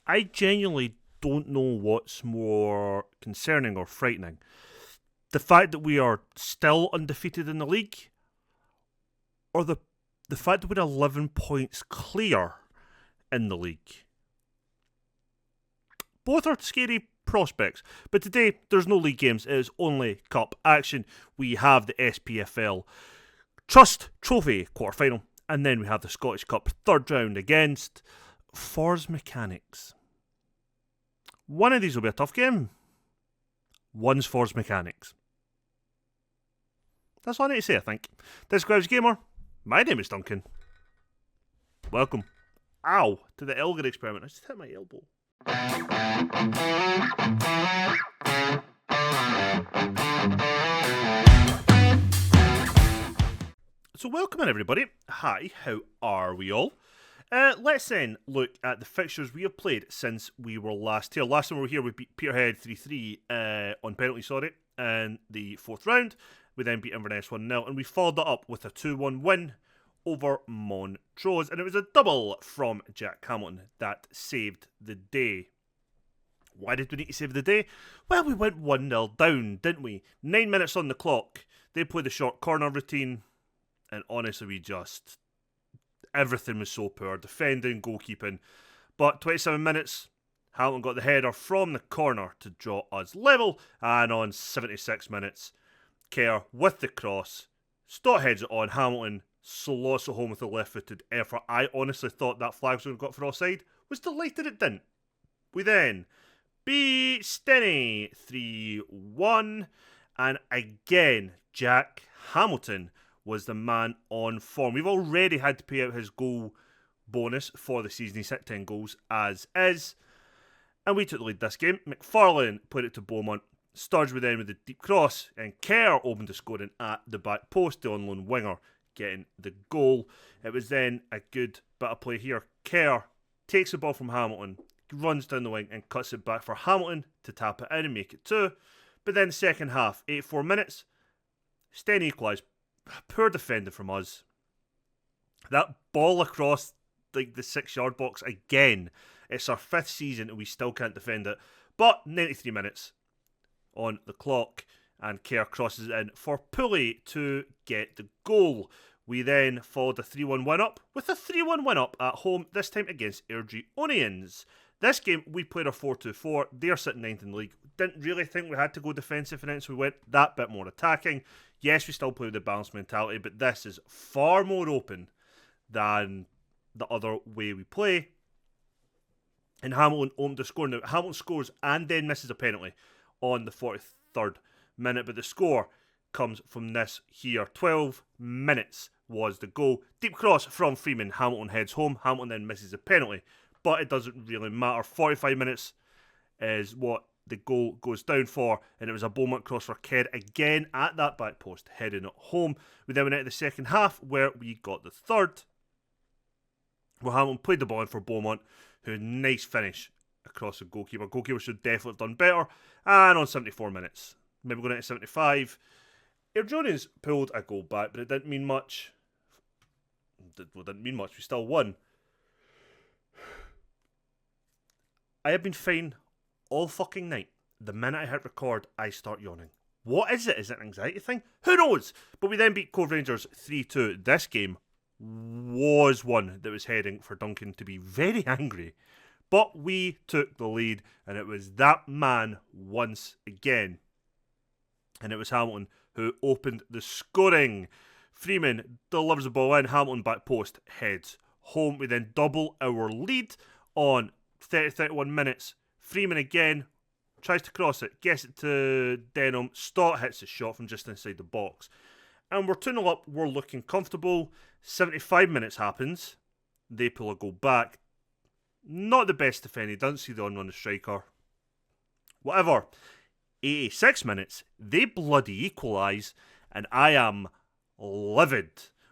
I genuinely don't know what's more concerning or frightening. The fact that we are still undefeated in the league, or the fact that we're 11 points clear in the league. Both are scary prospects, but today there's no league games, it is only cup action. We have the SPFL Trust Trophy quarter-final, and then we have the Scottish Cup third round against Force Mechanics. One of these will be a tough game. One's Force Mechanics. That's all I need to say, I think. This is Grow's Gamer. My name is Duncan. Welcome. Ow, to the Elgin Experiment. I just hit my elbow. So welcome in, everybody. Hi, how are we all? Let's then look at the fixtures we have played since we were last here. Last time we were here, we beat Peterhead 3-3 on penalty, in the fourth round. We then beat Inverness 1-0, and we followed that up with a 2-1 win over Montrose. And it was a double from Jack Hamilton that saved the day. Why did we need to save the day? Well, we went 1-0 down, didn't we? 9 minutes on the clock. They played the short corner routine, and honestly, everything was so poor. Defending, goalkeeping. But 27 minutes, Hamilton got the header from the corner to draw us level. And on 76 minutes, Kerr with the cross. Stott heads it on. Hamilton slots it home with a left-footed effort. I honestly thought that flag was going to go for offside. Was delighted it didn't. We then beat Steny 3-1. And again, Jack Hamilton was the man on form. We've already had to pay out his goal bonus for the season. He's hit 10 goals as is. And we took the lead this game. McFarlane put it to Beaumont. Sturge with then with the deep cross. And Kerr opened the scoring at the back post. The on-loan winger getting the goal. It was then a good bit of play here. Kerr takes the ball from Hamilton, runs down the wing and cuts it back for Hamilton to tap it in and make it 2. But then second half, 84 minutes, Sten equalised. Poor defending from us. That ball across the 6-yard box again. It's our 5th season and we still can't defend it. But 93 minutes on the clock and Kerr crosses it in for Pulley to get the goal. We then followed a 3-1 win up with a 3-1 win up at home, this time against Airdrie Onions. This game, we played a 4-2-4. They're sitting 9th in the league. Didn't really think we had to go defensive in it, so we went that bit more attacking. Yes, we still play with the balanced mentality, but this is far more open than the other way we play. And Hamilton opened the score. Now, Hamilton scores and then misses a penalty on the 43rd minute, but the score comes from this here. 12 minutes was the goal. Deep cross from Freeman. Hamilton heads home. Hamilton then misses a penalty. But it doesn't really matter. 45 minutes is what the goal goes down for, and it was a Beaumont cross for Kerr again at that back post, heading it home. We then went into the second half, where we got the third. Well, Hamilton played the ball in for Beaumont, who had a nice finish across the goalkeeper. Goalkeeper should definitely have done better. And on 74 minutes, maybe going into 75, Airdronians pulled a goal back, but it didn't mean much. Well, didn't mean much. We still won. I have been fine all fucking night. The minute I hit record, I start yawning. What is it? Is it an anxiety thing? Who knows? But we then beat Cove Rangers 3-2. This game was one that was heading for Duncan to be very angry. But we took the lead, and it was that man once again. And it was Hamilton who opened the scoring. Freeman delivers the ball in. Hamilton back post heads home. We then double our lead on 30-31 minutes. Freeman again tries to cross it, gets it to Denham. Stott hits the shot from just inside the box. And we're 2-0 up, we're looking comfortable. 75 minutes happens. They pull a goal back. Not the best defending, doesn't see the on-run striker. Whatever. 86 minutes, they bloody equalise, and I am livid.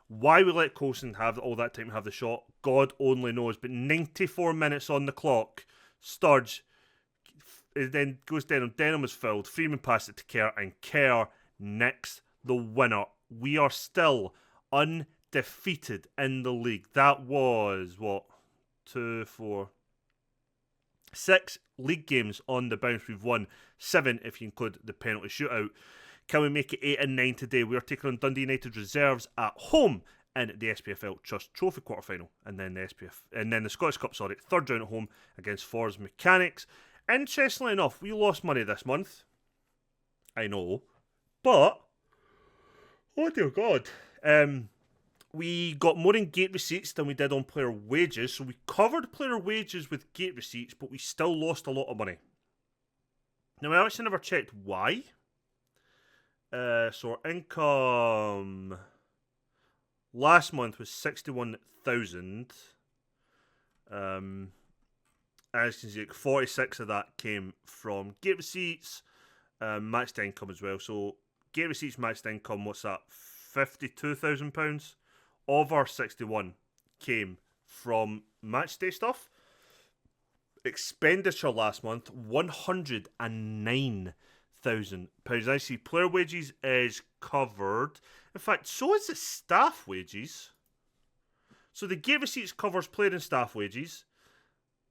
Why we let Coulson have all that time to have the shot, God only knows. But 94 minutes on the clock, Sturge then goes Denham. Denham is fouled. Freeman passed it to Kerr, and Kerr nicks the winner. We are still undefeated in the league. That was, 2, 4, 6 league games on the bounce. We've won 7 if you include the penalty shootout. Can we make it 8 and 9 today? We are taking on Dundee United reserves at home in the SPFL Trust Trophy quarterfinal, and then the Scottish Cup. Third round at home against Forres Mechanics. Interestingly enough, we lost money this month. I know, but oh dear God, we got more in gate receipts than we did on player wages. So we covered player wages with gate receipts, but we still lost a lot of money. Now I actually never checked why. So our income last month was 61,000. As you can see, 46 of that came from gate receipts, matched income as well. So gate receipts, matched income, what's that? £52,000 of our 61 came from match day stuff. Expenditure last month, £109,000. I see player wages is covered. In fact, so is the staff wages. So the gate receipts covers player and staff wages.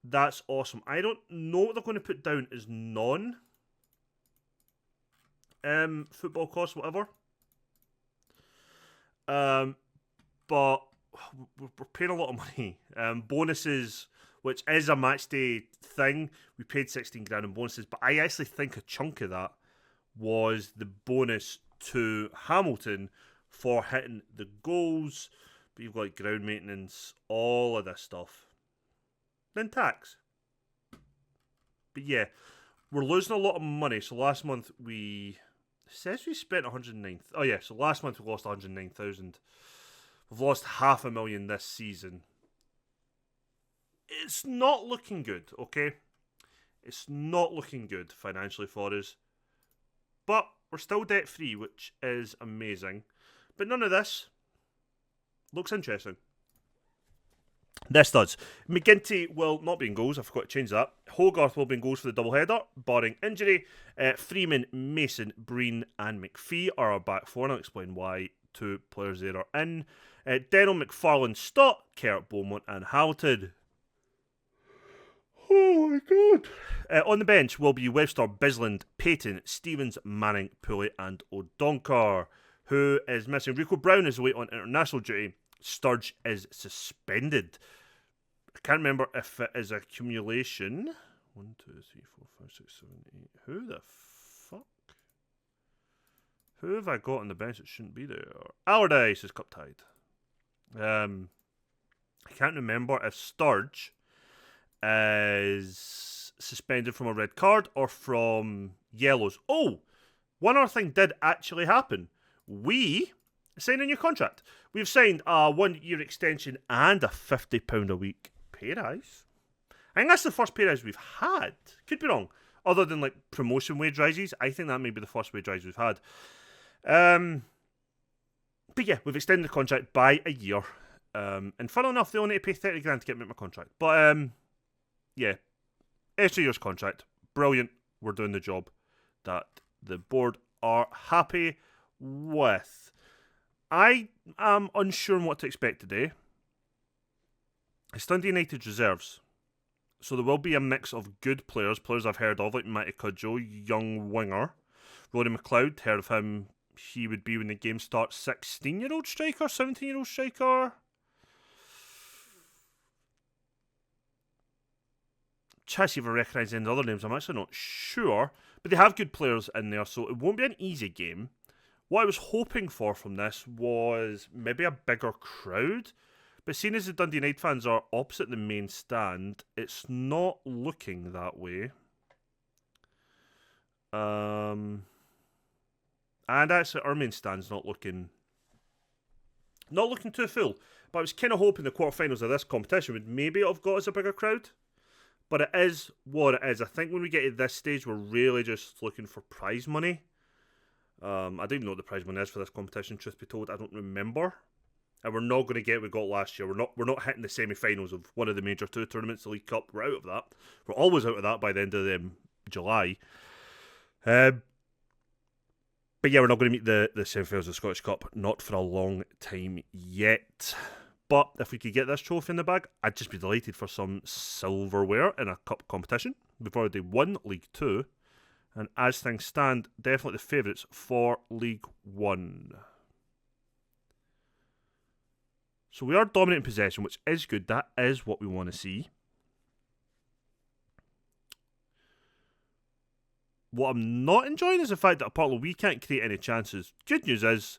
That's awesome. I don't know what they're going to put down as non football costs, whatever. But we're paying a lot of money. Bonuses, which is a match day thing, we paid 16 grand in bonuses, but I actually think a chunk of that was the bonus to Hamilton for hitting the goals. But you've got like ground maintenance, all of this stuff. Then tax. But yeah, we're losing a lot of money. So last month it says we spent 109. Oh yeah, so last month we lost 109,000. We've lost $500,000 this season. It's not looking good, okay? It's not looking good financially for us. But we're still debt free, which is amazing. But none of this looks interesting. This does. McGinty will not be in goals. I forgot to change that. Hogarth will be in goals for the doubleheader, barring injury. Freeman, Mason, Breen, and McPhee are our back four, and I'll explain why 2 players there are in. Denham, McFarlane, Stott, Kerr, Beaumont, and Hamilton. Oh my God. On the bench will be Webster, Bisland, Payton, Stevens, Manning, Pulley, and O'Donkor. Who is missing? Rico Brown is away on international duty. Sturge is suspended. I can't remember if it is accumulation. 1, 2, 3, 4, 5, 6, 7, 8. Who the fuck? Who have I got on the bench that shouldn't be there? Allardyce is cup tied. I can't remember if Sturge is suspended from a red card or from yellows. Oh, one other thing did actually happen. We signed a new contract. We've signed a 1-year extension and a £50 a week pay rise. I think that's the first pay rise we've had. Could be wrong. Other than like promotion wage rises, I think that may be the first wage rise we've had. But yeah, we've extended the contract by a year. And funnily enough, they only need to pay 30 grand to get me my contract. But yeah, extra year's contract. Brilliant. We're doing the job that the board are happy with. I am unsure on what to expect today. It's Dundee United reserves. So there will be a mix of good players I've heard of, like Matty Cudjoe, young winger. Rory McLeod, heard of him. He would be when the game starts. 16-year-old striker, 17-year-old striker. Try to see if I recognise any other names. I'm actually not sure. But they have good players in there, so it won't be an easy game. What I was hoping for from this was maybe a bigger crowd. But seeing as the Dundee United fans are opposite the main stand, it's not looking that way. And actually our main stand's not looking too full. But I was kind of hoping the quarterfinals of this competition would maybe have got us a bigger crowd. But it is what it is. I think when we get to this stage, we're really just looking for prize money. I don't even know what the prize money is for this competition, truth be told. I don't remember. And we're not going to get what we got last year. We're not hitting the semi-finals of one of the major 2 tournaments, the League Cup. We're out of that. We're always out of that by the end of July. But yeah, we're not going to meet the semi-finals of the Scottish Cup. Not for a long time yet. But if we could get this trophy in the bag, I'd just be delighted for some silverware in a cup competition. We've already won League 2. And as things stand, definitely the favourites for League 1. So we are dominating possession, which is good. That is what we want to see. What I'm not enjoying is the fact that apparently we can't create any chances. Good news is,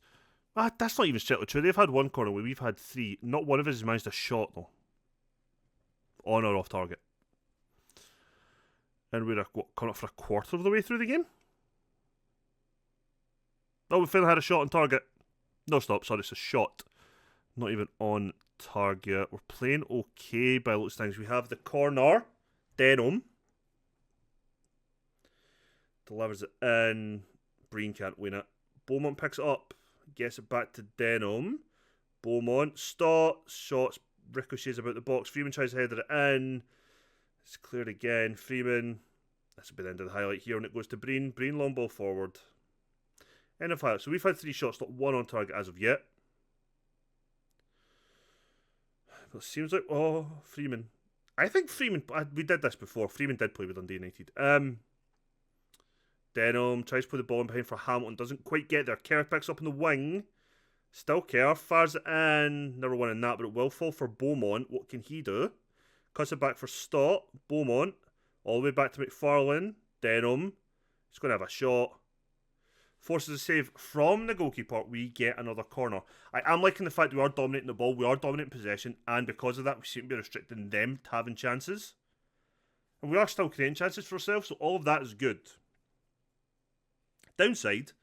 that's not even strictly true. They've had one corner where we've had 3. Not one of us has managed a shot, though. On or off target. And we're coming up for a quarter of the way through the game. Oh, we finally had a shot on target. No, stop. Sorry, it's a shot. Not even on target. We're playing okay by lots of things. We have the corner. Denham. Delivers it in. Breen can't win it. Beaumont picks it up. Gets it back to Denham. Beaumont. Shots. Ricochets about the box. Freeman tries to header it in. It's cleared again. Freeman. This will be the end of the highlight here, and it goes to Breen. Breen long ball forward. End of highlight. So we've had 3 shots, not 1 on target as of yet. But it seems like, Freeman. I think Freeman, we did this before. Freeman did play with Dundee United. Denham tries to put the ball in behind for Hamilton. Doesn't quite get there. Kerr picks up on the wing. Still Kerr. Fires it in. Never won in that, but it will fall for Beaumont. What can he do? Cuts it back for Stott. Beaumont. All the way back to McFarlane. Denham. He's going to have a shot. Forces a save from the goalkeeper. We get another corner. I am liking the fact that we are dominating the ball. We are dominating possession. And because of that, we seem to be restricting them to having chances. And we are still creating chances for ourselves. So all of that is good. Downside.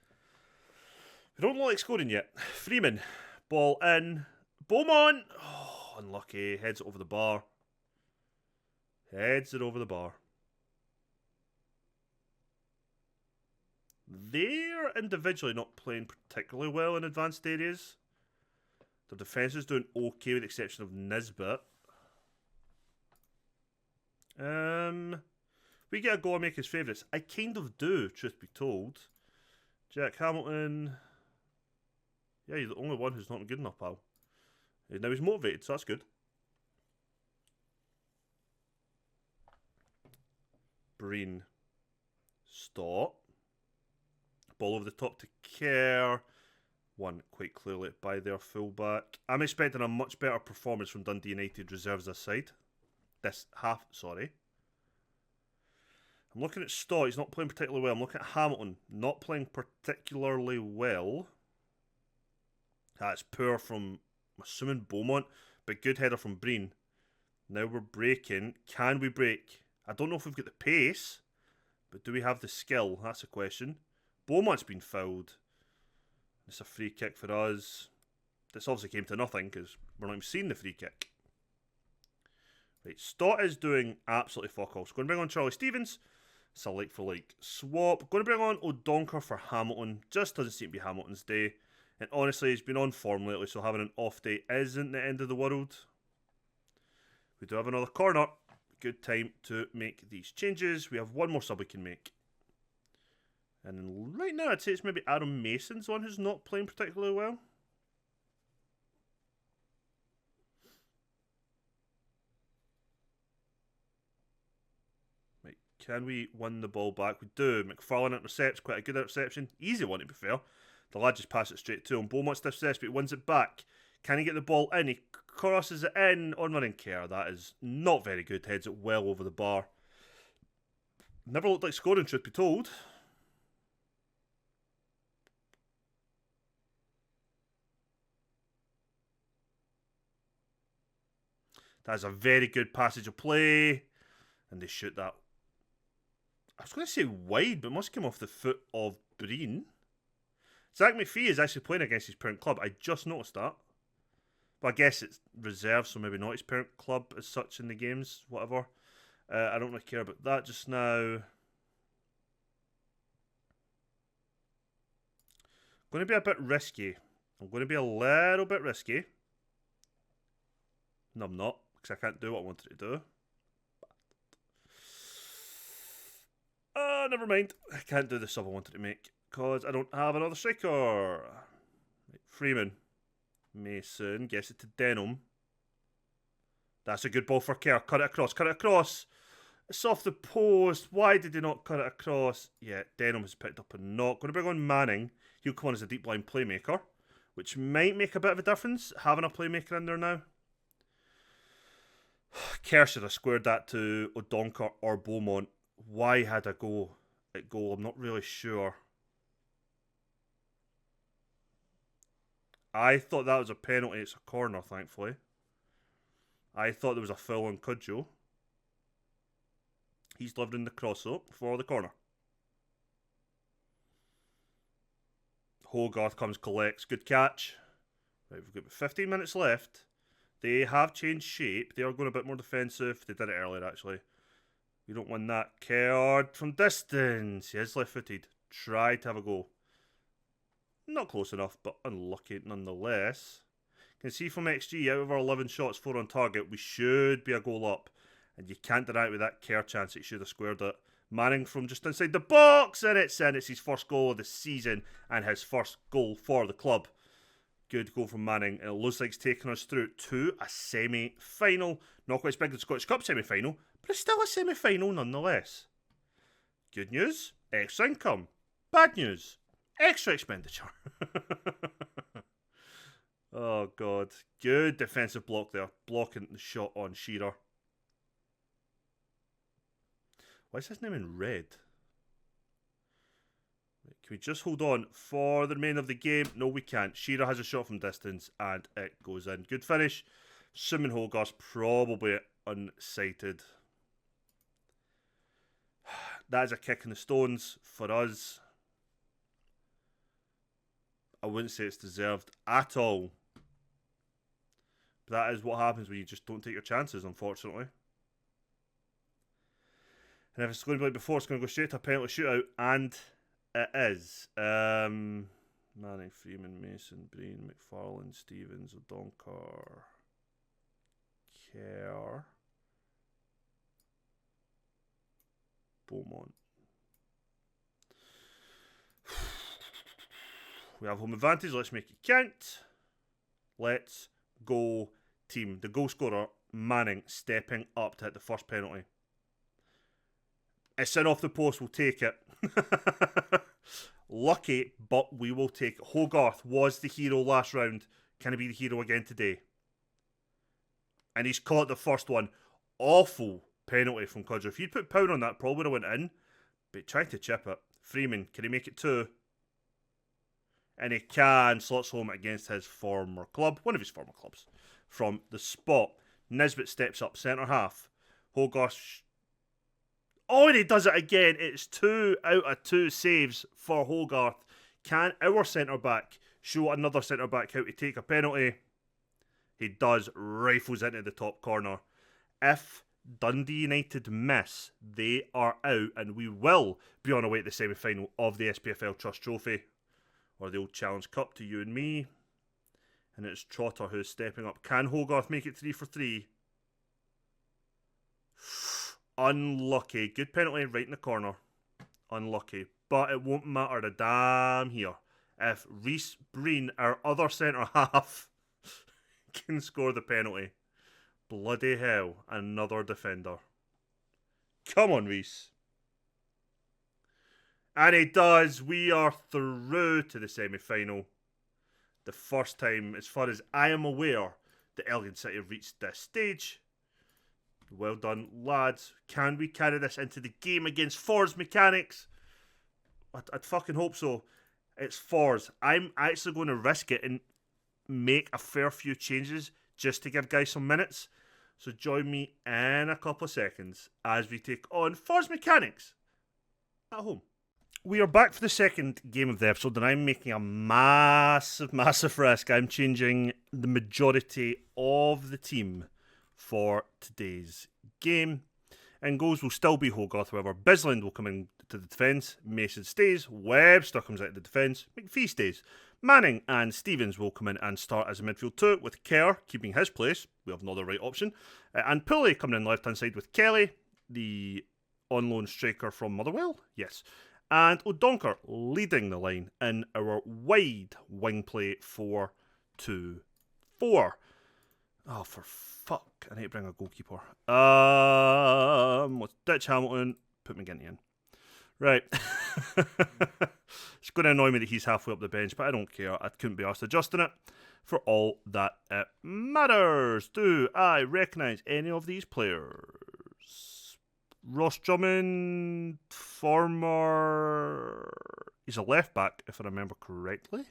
We don't look like scoring yet. Freeman. Ball in. Beaumont. Oh, unlucky. Heads it over the bar. Heads it over the bar. They're individually not playing particularly well in advanced areas. Their defence is doing okay with the exception of Nisbet. We get a goal and make his favourites. I kind of do, truth be told. Jack Hamilton. Yeah, you're the only one who's not good enough, pal. Now he's motivated, so that's good. Breen. Stop. Ball over the top to Kerr. Won quite clearly by their fullback. I'm expecting a much better performance from Dundee United reserves this side. This half, sorry. I'm looking at Stott. He's not playing particularly well. I'm looking at Hamilton. Not playing particularly well. That's poor from, I'm assuming, Beaumont. But good header from Breen. Now we're breaking. Can we break? I don't know if we've got the pace. But do we have the skill? That's a question. Beaumont's been fouled. It's a free kick for us. This obviously came to nothing because we're not even seeing the free kick. Right, Stott is doing absolutely fuck all. So going to bring on Charlie Stevens. It's a like for like swap. Going to bring on O'Donker for Hamilton. Just doesn't seem to be Hamilton's day. And honestly, he's been on form lately, so having an off day isn't the end of the world. We do have another corner. Good time to make these changes. We have one more sub we can make. And then right now, I'd say it's maybe Aaron Mason's one who's not playing particularly well. Right, can we win the ball back? We do. McFarlane intercepts, quite a good interception. Easy one, to be fair. The lad just passed it straight to him. Beaumont's intercepts, but he wins it back. Can he get the ball in? He crosses it in on running Kerr. That is not very good. Heads it well over the bar. Never looked like scoring, truth be told. That's a very good passage of play. And they shoot that. I was going to say wide, but it must come off the foot of Breen. Zach McPhee is actually playing against his parent club. I just noticed that. But I guess it's reserved, so maybe not his parent club as such in the games, whatever. I don't really care about that just now. Going to be a bit risky. I'm going to be a little bit risky. No, I'm not, because I can't do what I wanted to do. Never mind. I can't do the sub I wanted to make, because I don't have another striker. Right, Freeman. Mason gets it to Denham. That's a good ball for Kerr. Cut it across, cut it across. It's off the post. Why did he not cut it across? Yeah, Denham has picked up a knock. Going to bring on Manning. He'll come on as a deep line playmaker, which might make a bit of a difference, having a playmaker in there now. Kerr should have squared that to O'Donkor or Beaumont. Why had I go at goal? I'm not really sure. I thought that was a penalty. It's a corner, thankfully. I thought there was a foul on Cudjoe. He's delivering the cross up for the corner. Hogarth comes, collects. Good catch. Right, we've got 15 minutes left. They have changed shape. They are going a bit more defensive. They did it earlier, actually. We don't want that. Caird from distance. He is left-footed. Tried to have a go. Not close enough, but unlucky nonetheless. You can see from XG, out of our 11 shots, 4 on target, we should be a goal up. And you can't deny it with that Kerr chance. He should have squared it. Manning from just inside the box, and it's in. It's his first goal of the season and his first goal for the club. Good goal from Manning. It looks like it's taking us through to a semi-final. Not quite as big as the Scottish Cup semi-final, but it's still a semi-final nonetheless. Good news, extra income. Bad news, extra expenditure. Oh, God. Good defensive block there. Blocking the shot on Shearer. Why is his name in red? Can we just hold on for the remainder of the game? No, we can't. Shearer has a shot from distance and it goes in. Good finish. Simon Hogarth probably unsighted. That is a kick in the stones for us. I wouldn't say it's deserved at all. But that is what happens when you just don't take your chances, unfortunately. And if it's going to be like before, it's going to go straight to a penalty shootout, and it is. Manning, Freeman, Mason, Breen, McFarlane, Stevens, O'Donkor, Kerr, Beaumont. We have home advantage. Let's make it count. Let's go, team. The goal scorer, Manning, stepping up to hit the first penalty. It's in off the post. We'll take it. Lucky, but we will take it. Hogarth was the hero last round. Can he be the hero again today? And he's caught the first one. Awful penalty from Cudjoe. If he'd put power on that, probably would have went in. But he tried to chip it. Freeman, can he make it 2? And he can. Slots home against his former club. One of his former clubs. From the spot. Nisbet steps up centre half. Hogarth. Oh, and he does it again. It's 2 out of 2 saves for Hogarth. Can our centre-back show another centre-back how to take a penalty? He does. Rifles into the top corner. If Dundee United miss, they are out, and we will be on our way to the semi-final of the SPFL Trust Trophy, or the old Challenge Cup to you and me. And it's Trotter who's stepping up. Can Hogarth make it 3 for 3? Unlucky. Good penalty right in the corner. Unlucky. But it won't matter a damn here if Reece Breen, our other centre half, can score the penalty. Bloody hell. Another defender. Come on, Reece. And he does. We are through to the semi-final. The first time, as far as I am aware, that Elgin City have reached this stage. Well done, lads. Can we carry this into the game against Fords Mechanics? I'd fucking hope so. It's Fords. I'm actually going to risk it and make a fair few changes just to give guys some minutes. So join me in a couple of seconds as we take on Fords Mechanics at home. We are back for the second game of the episode, and I'm making a massive risk. I'm changing the majority of the team for today's game. And goals will still be Hogarth, however. Bisland will come in to the defence. Mason stays. Webster comes out of the defence. McPhee stays. Manning and Stevens will come in and start as a midfield 2, with Kerr keeping his place. We have another right option. And Pulley coming in left-hand side with Kelly, the on-loan striker from Motherwell. Yes. And O'Donkor leading the line in our wide wing play 4-2-4. Oh, for fuck. I need to bring a goalkeeper. Let's ditch Hamilton. Put McGinty in. Right. It's going to annoy me that he's halfway up the bench, but I don't care. I couldn't be asked adjusting it for all that it matters. Do I recognise any of these players? Ross Drummond, former... He's a left back, if I remember correctly.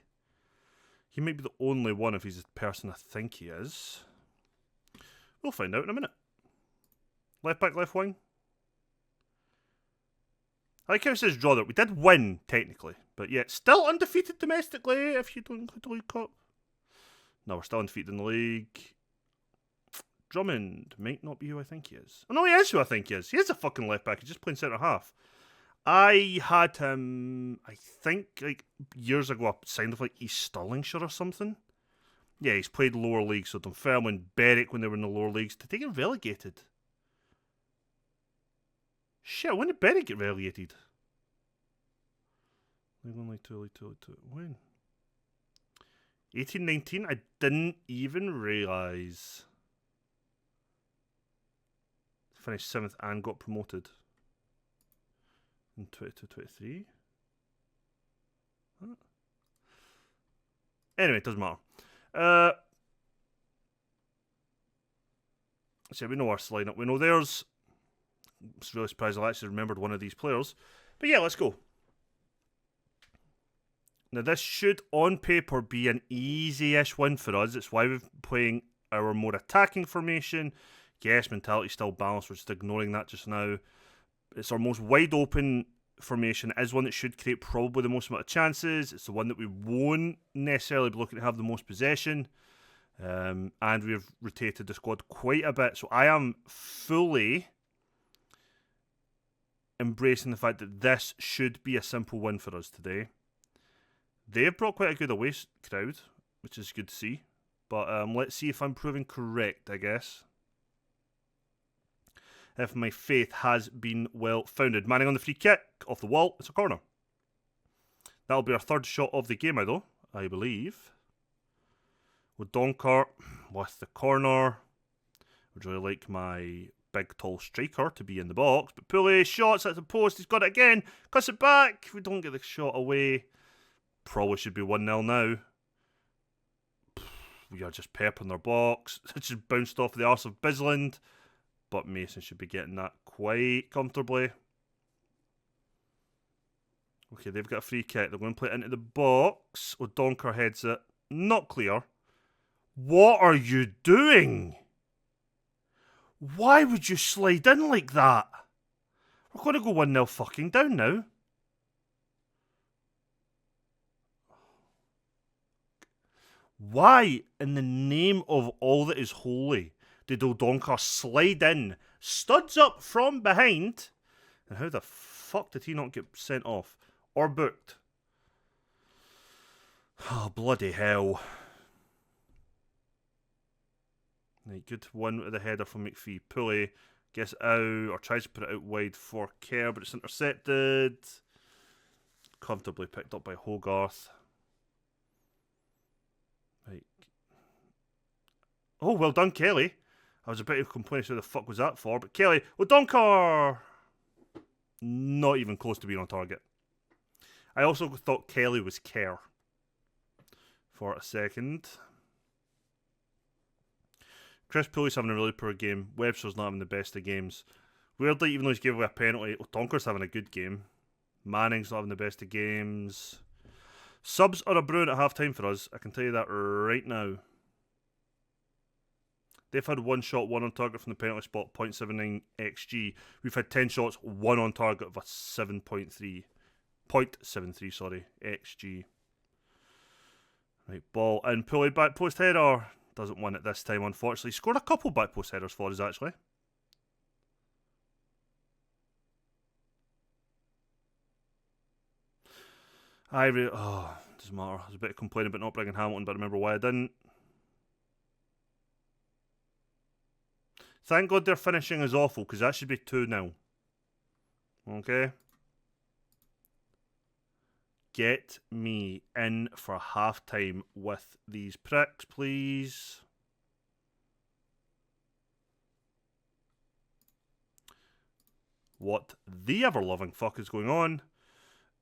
He might be the only one if he's the person I think he is. We'll find out in a minute. Left back, left wing. I like how it says draw there. We did win, technically. But yet, still undefeated domestically if you don't include the League Cup. No, we're still undefeated in the league. Drummond might not be who I think he is. Oh, no, he is who I think he is. He is a fucking left back. He's just playing centre half. I had him, I think, like, years ago, I signed with, like, East Stirlingshire or something. Yeah, he's played lower leagues, so Dunfermline and Berwick when they were in the lower leagues. Did they get relegated? Shit, when did Berwick get relegated? League 2. When? 1819? I didn't even realise. Finished 7th and got promoted. In 22-23? Huh? Anyway, it doesn't matter. So we know our lineup. We know theirs. I'm really surprised I actually remembered one of these players. But yeah, let's go. Now this should, on paper, be an easy-ish win for us. It's why we're playing our more attacking formation. Yes, mentality still balanced. We're just ignoring that just now. It's our most wide-open formation. It is one that should create probably the most amount of chances. It's the one that we won't necessarily be looking to have the most possession. And we've rotated the squad quite a bit. So I am fully embracing the fact that this should be a simple win for us today. They've brought quite a good away crowd, which is good to see. But let's see if I'm proving correct, I guess. If my faith has been well founded. Manning on the free kick, off the wall, it's a corner. That'll be our third shot of the game, I believe. With Donker with the corner. Would really like my big tall striker to be in the box. But Pulley shots at the post, he's got it again. Cuts it back. We don't get the shot away. Probably should be 1-0 now. We are just peppering their box. It just bounced off the arse of Bisland. But Mason should be getting that quite comfortably. Okay, they've got a free kick. They're going to play it into the box. O'Donker heads it. Not clear. What are you doing? Why would you slide in like that? We're going to go 1-0 fucking down now. Why, in the name of all that is holy, did O'Donker slide in, studs up from behind, and how the fuck did he not get sent off? Or booked? Oh, bloody hell. Right, good one with the header from McPhee. Pulley gets out, or tries to put it out wide for Kerr, but it's intercepted. Comfortably picked up by Hogarth. Right. Oh, well done, Kelly. I was about to complain who the fuck was that for, but Kelly, O'Donker! Not even close to being on target. I also thought Kelly was Kerr for a second. Chris Pulley's having a really poor game. Webster's not having the best of games. Weirdly, even though he's gave away a penalty, O'Donker's having a good game. Manning's not having the best of games. Subs are a brewing at half-time for us. I can tell you that right now. They've had one shot, one on target from the penalty spot, 0.79 XG. We've had 10 shots, one on target of a 0.73, XG. Right, ball in, Pulley, back post header. Doesn't win it this time, unfortunately. Scored a couple back post headers for us, actually. Doesn't matter. I was a bit complaining about not bringing Hamilton, but I remember why I didn't. Thank God their finishing is awful, because that should be 2-0. Okay? Get me in for half-time with these pricks, please. what the ever-loving fuck is going on.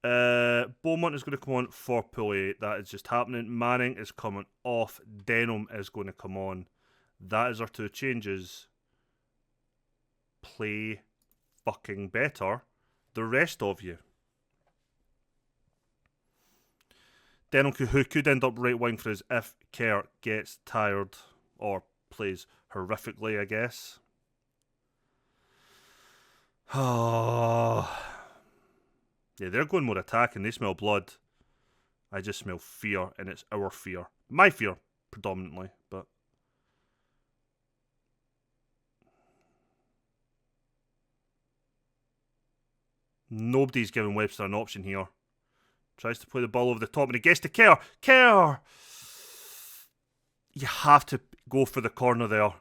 Beaumont is going to come on for pool 8. That is just happening. Manning is coming off. Denham is going to come on. That is our 2 changes. Play fucking better, the rest of you. Denham, who could end up right wing for us if Kerr gets tired or plays horrifically, I guess. Oh. Yeah, they're going more attacking. They smell blood. I just smell fear, and it's our fear. My fear, predominantly, but... Nobody's giving Webster an option here. Tries to play the ball over the top, and he gets to Kerr. Kerr! You have to go for the corner there.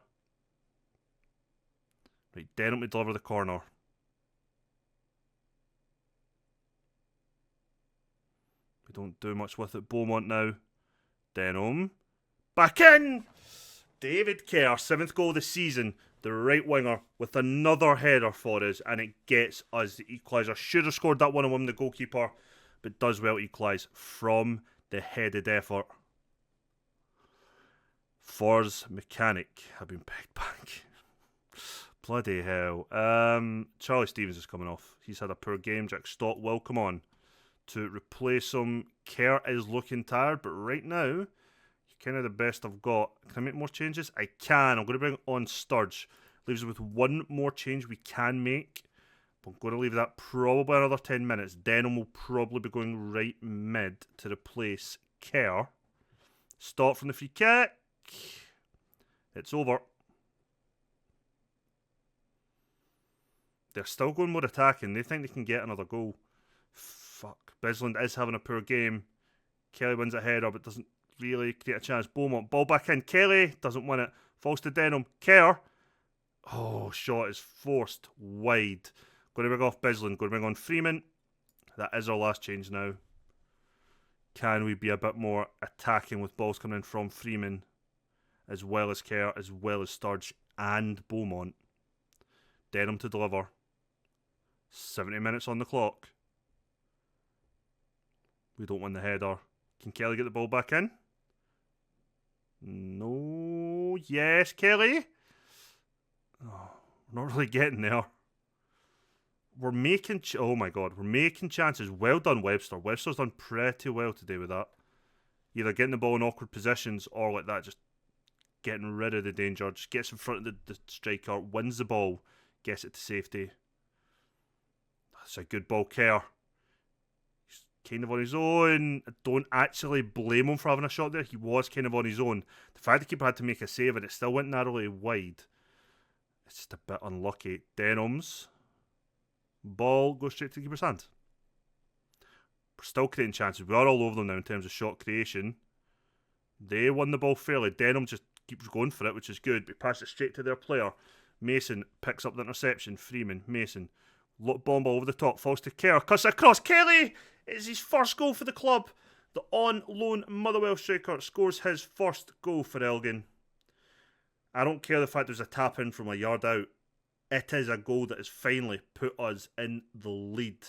Right, Denham to deliver the corner. We don't do much with it. Beaumont now. Denham. Back in! David Kerr, 7th goal of the season. The right winger with another header for us, and it gets us the equaliser. Should have scored that 1-on-1 the goalkeeper, but does well equalise from the headed effort. For's mechanic have been pegged back. Bloody hell. Charlie Stevens is coming off. He's had a poor game. Jack Stott will come on to replace him. Kerr is looking tired, but right now, kind of the best I've got. Can I make more changes? I can. I'm going to bring on Sturge. Leaves us with one more change we can make. But I'm going to leave that probably another 10 minutes. Denham will probably be going right mid to replace Kerr. Stop from the free kick. It's over. They're still going more attacking. They think they can get another goal. Fuck. Bisland is having a poor game. Kelly wins a header but doesn't really create a chance. Beaumont, ball back in. Kelly doesn't win it. Falls to Denham. Kerr. Oh, shot is forced wide. Going to bring off Bisland. Going to bring on Freeman. That is our last change now. Can we be a bit more attacking with balls coming in from Freeman, as well as Kerr, as well as Sturge and Beaumont? Denham to deliver. 70 minutes on the clock. We don't win the header. Can Kelly get the ball back in? No. Yes, Kelly. Oh, we're not really getting there. We're making... oh my god. We're making chances. Well done, Webster. Webster's done pretty well today with that. Either getting the ball in awkward positions or like that, just getting rid of the danger. Just gets in front of the striker, wins the ball, gets it to safety. That's a good ball, Kerr. He's kind of on his own. I don't actually blame him for having a shot there. He was kind of on his own. The fact the keeper had to make a save and it still went narrowly wide. It's just a bit unlucky. Denham's ball goes straight to the keeper's hand. We're still creating chances. We are all over them now in terms of shot creation. They won the ball fairly. Denham just keeps going for it, which is good. But pass it straight to their player. Mason picks up the interception. Freeman, Mason. Bomb ball over the top. Falls to Kerr. Cuts across. Kelly! It's his first goal for the club. The on-loan Motherwell striker scores his first goal for Elgin. I don't care the fact there's a tap in from a yard out. It is a goal that has finally put us in the lead.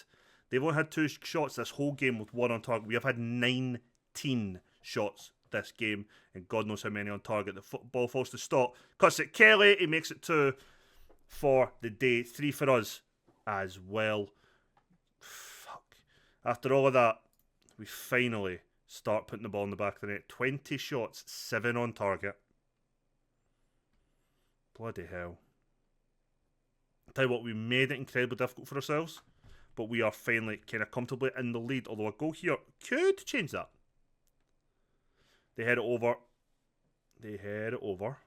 They've only had 2 shots this whole game with 1 on target. We have had 19 shots this game, and God knows how many on target. The ball falls to Stott. Cuts it Kelly. He makes it 2 for the day. 3 for us as well. Fuck. After all of that, we finally start putting the ball in the back of the net. 20 shots, 7 on target. Bloody hell. Tell you what, we made it incredibly difficult for ourselves, but we are finally kind of comfortably in the lead, although a goal here could change that. They head it over. They head it over.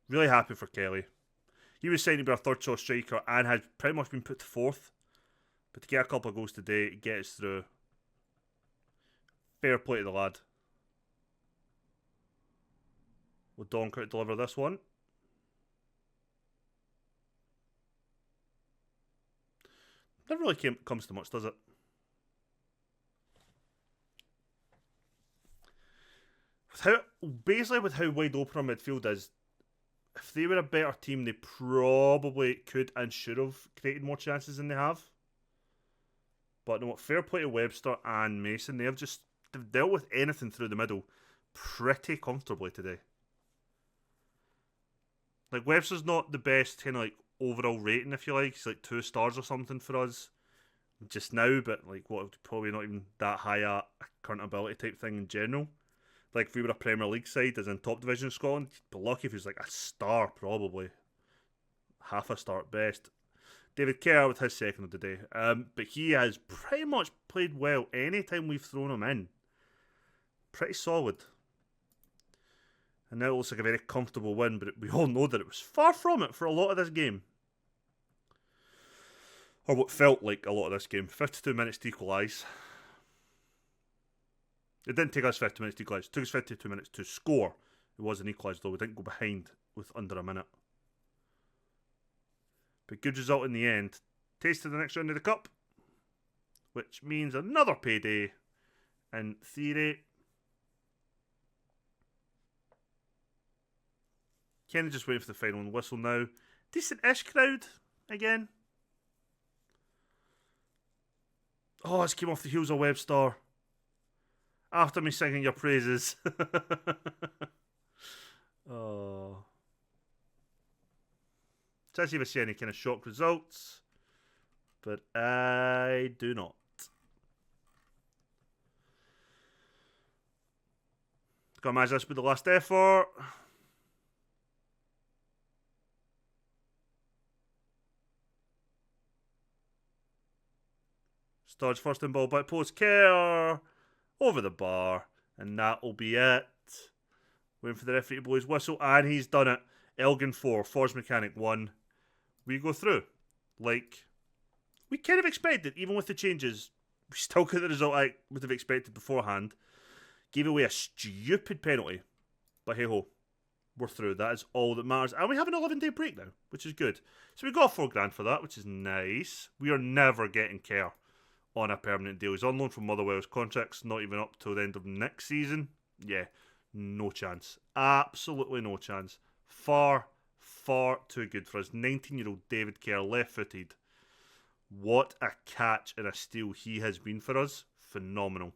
Really happy for Kelly. He was signed to be our third choice striker and had pretty much been put to 4th. But to get a couple of goals today, get us through. Fair play to the lad. Will Donkert deliver this one? Never really comes to much, does it? Basically with how wide open our midfield is, if they were a better team, they probably could and should have created more chances than they have. But no, fair play to Webster and Mason. They've dealt with anything through the middle pretty comfortably today. Like, Webster's not the best kind of like overall rating, if you like. He's like 2 stars or something for us just now, but like what, probably not even that high a current ability type thing in general. Like, if we were a Premier League side as in top division of Scotland, you'd be lucky if he was like a star, probably. Half a star at best. David Kerr with his second of the day. But he has pretty much played well anytime we've thrown him in. Pretty solid. And now it looks like a very comfortable win, but we all know that it was far from it for a lot of this game. Or what felt like a lot of this game. 52 minutes to equalise. It didn't take us 50 minutes to equalise. It took us 52 minutes to score. It wasn't equalised though. We didn't go behind with under a minute. But good result in the end. Tasted the next round of the Cup. Which means another payday. In theory. Kenny just waiting for the final whistle now. Decent-ish crowd again. Oh, this came off the heels of Webster. After me singing your praises. Oh. Let's see if I see any kind of shock results. But I do not. Got to imagine this will be the last effort. Stodge first in ball by post care. Over the bar. And that'll be it. Waiting for the referee to blow his whistle. And he's done it. Elgin 4. Forge Mechanic 1. We go through. Like, we kind of expected, even with the changes, we still got the result I would have expected beforehand. Gave away a stupid penalty. But hey ho. We're through. That is all that matters. And we have an 11-day break now, which is good. So we got $4,000 for that, which is nice. We are never getting Kerr on a permanent deal. He's on loan from Motherwell's contracts, not even up till the end of next season. Yeah, no chance. Absolutely no chance. Far too good for us. 19-year-old David Kerr, left-footed. What a catch and a steal he has been for us. Phenomenal.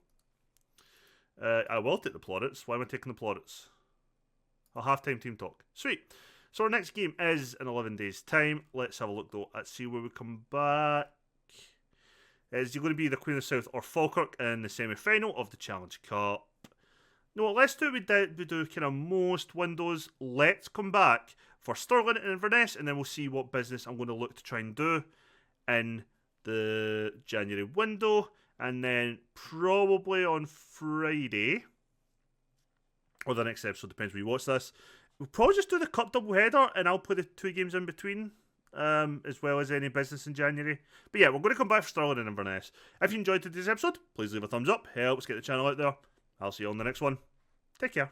I will take the plaudits. Why am I taking the plaudits? I'll half-time team talk. Sweet. So our next game is in 11 days' time. Let's have a look, though, at see where we come back. Is you're going to be the Queen of the South or Falkirk in the semi-final of the Challenge Cup. No, let's do what we do kind of most windows. Let's come back for Stirling and Inverness, and then we'll see what business I'm going to look to try and do in the January window. And then probably on Friday, or the next episode, depends when you watch this, we'll probably just do the Cup double header, and I'll play the 2 games in between. As well as any business in January. But yeah, we're going to come back for Stirling and Inverness. If you enjoyed today's episode, please leave a thumbs up. Helps get the channel out there. I'll see you on the next one. Take care.